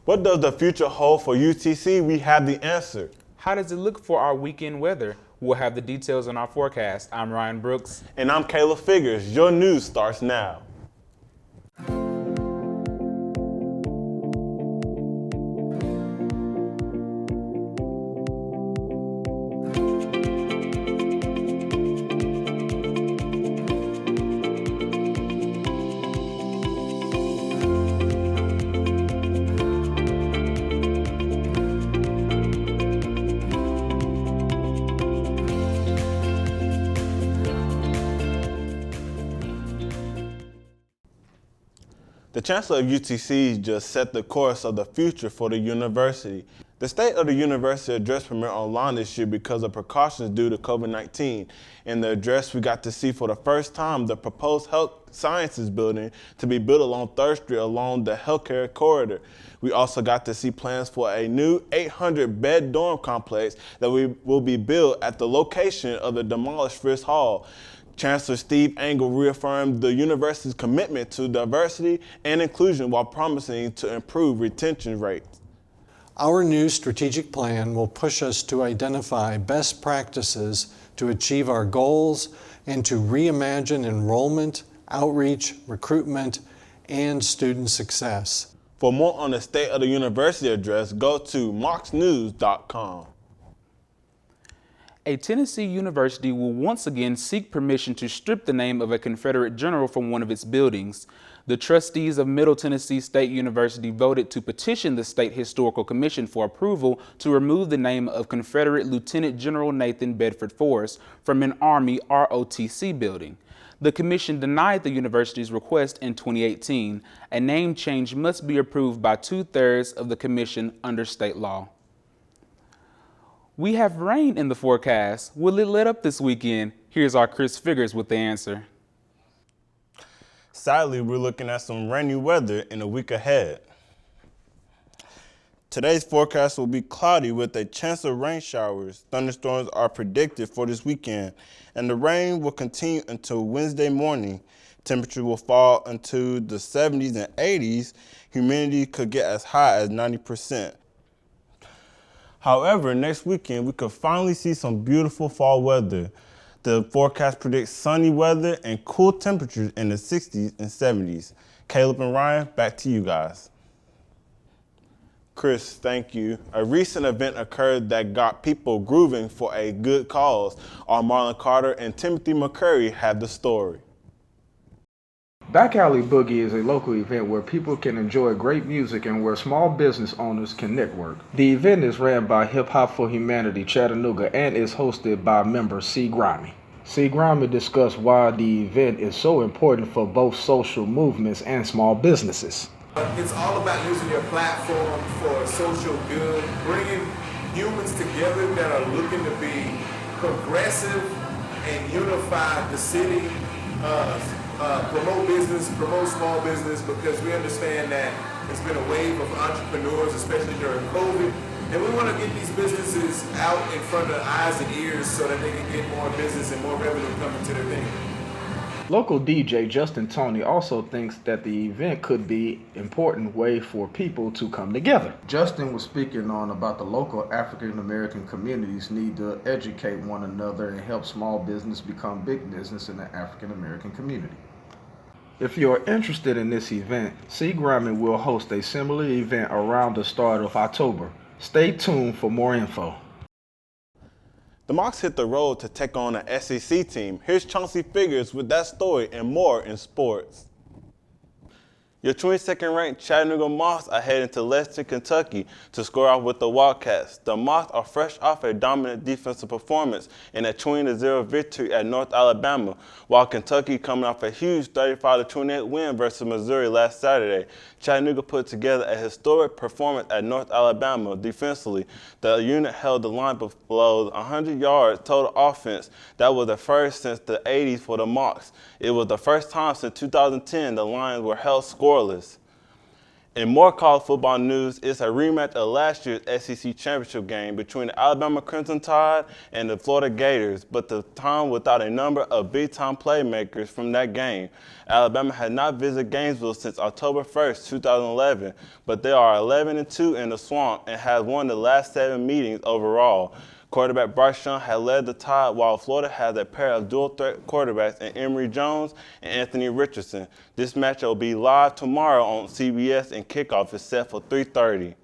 What does the future hold for UTC? We have the answer. How does it look for our weekend weather? We'll have the details on our forecast. I'm Ryan Brooks. And I'm Kayla Figures. Your news starts now. The Chancellor of UTC just set the course of the future for the university. The State of the University address premiered online this year because of precautions due to COVID-19. In the address, we got to see for the first time the proposed health sciences building to be built along 3rd Street along the healthcare corridor. We also got to see plans for a new 800-bed dorm complex that will be built at the location of the demolished Frisk Hall. Chancellor Steve Engel reaffirmed the university's commitment to diversity and inclusion while promising to improve retention rates. Our new strategic plan will push us to identify best practices to achieve our goals and to reimagine enrollment, outreach, recruitment, and student success. For more on the State of the University address, go to mocsnews.com. A Tennessee university will once again seek permission to strip the name of a Confederate general from one of its buildings. The trustees of Middle Tennessee State University voted to petition the State Historical Commission for approval to remove the name of Confederate Lieutenant General Nathan Bedford Forrest from an Army ROTC building. The commission denied the university's request in 2018. A name change must be approved by 2/3 of the commission under state law. We have rain in the forecast. Will it let up this weekend? Here's our Chris Figures with the answer. Sadly, we're looking at some rainy weather in the week ahead. Today's forecast will be cloudy with a chance of rain showers. Thunderstorms are predicted for this weekend, and the rain will continue until Wednesday morning. Temperature will fall into the 70s and 80s. Humidity could get as high as 90%. However, next weekend, we could finally see some beautiful fall weather. The forecast predicts sunny weather and cool temperatures in the 60s and 70s. Caleb and Ryan, back to you guys. Chris, thank you. A recent event occurred that got people grooving for a good cause. Our Marlon Carter and Timothy McCurry have the story. Back Alley Boogie is a local event where people can enjoy great music and where small business owners can network. The event is ran by Hip Hop for Humanity Chattanooga and is hosted by member C. Grimy. C. Grimy discussed why the event is so important for both social movements and small businesses. It's all about using your platform for social good, bringing humans together that are looking to be progressive and unify the city, promote business, promote small business, because we understand that it's been a wave of entrepreneurs, especially during COVID, and we want to get these businesses out in front of eyes and ears so that they can get more business and more revenue coming to their thing. Local DJ Justin Tony also thinks that the event could be an important way for people to come together. Justin was speaking on about the local African American communities need to educate one another and help small business become big business in the African American community. If you're interested in this event, C. Grimy will host a similar event around the start of October. Stay tuned for more info. The Mocs hit the road to take on an SEC team. Here's Chauncey Figures with that story and more in sports. Your 22nd ranked Chattanooga Mocs are heading to Lexington, Kentucky to score off with the Wildcats. The Mocs are fresh off a dominant defensive performance in a 20-0 victory at North Alabama, while Kentucky coming off a huge 35-28 win versus Missouri last Saturday. Chattanooga put together a historic performance at North Alabama defensively. The unit held the line below 100 yards total offense. That was the first since the 80s for the Mocs. It was the first time since 2010 the Lions were held scoreless. In more college football news, it's a rematch of last year's SEC championship game between the Alabama Crimson Tide and the Florida Gators, but the time without a number of big-time playmakers from that game. Alabama had not visited Gainesville since October 1st, 2011, but they are 11-2 in the Swamp and have won the last 7 meetings overall. Quarterback Bryce Young had led the Tide, while Florida has a pair of dual-threat quarterbacks in Emory Jones and Anthony Richardson. This matchup will be live tomorrow on CBS, and kickoff is set for 3:30.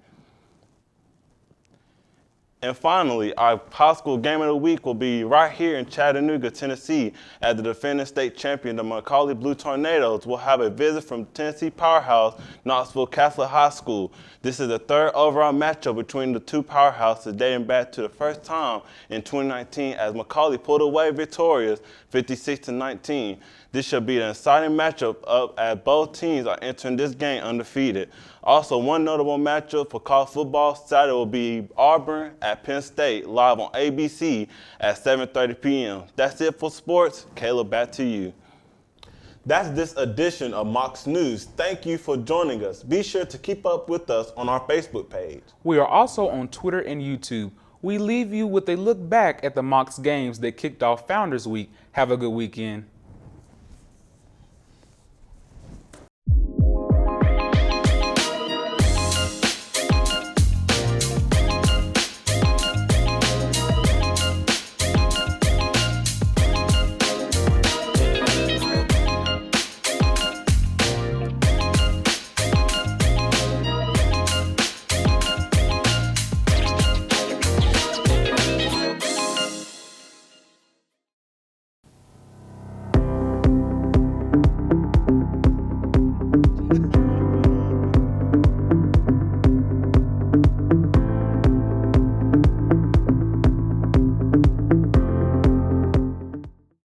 And finally, our high school game of the week will be right here in Chattanooga, Tennessee, as the defending state champion, the Macaulay Blue Tornadoes, will have a visit from Tennessee powerhouse Knoxville Catholic High School. This is the third overall matchup between the two powerhouses, dating back to the first time in 2019 as Macaulay pulled away victorious 56-19. This should be an exciting matchup as both teams are entering this game undefeated. Also, one notable matchup for college football Saturday will be Auburn at Penn State, live on ABC at 7:30 p.m. That's it for sports. Caleb, back to you. That's this edition of Mocs News. Thank you for joining us. Be sure to keep up with us on our Facebook page. We are also on Twitter and YouTube. We leave you with a look back at the Mocs games that kicked off Founders Week. Have a good weekend.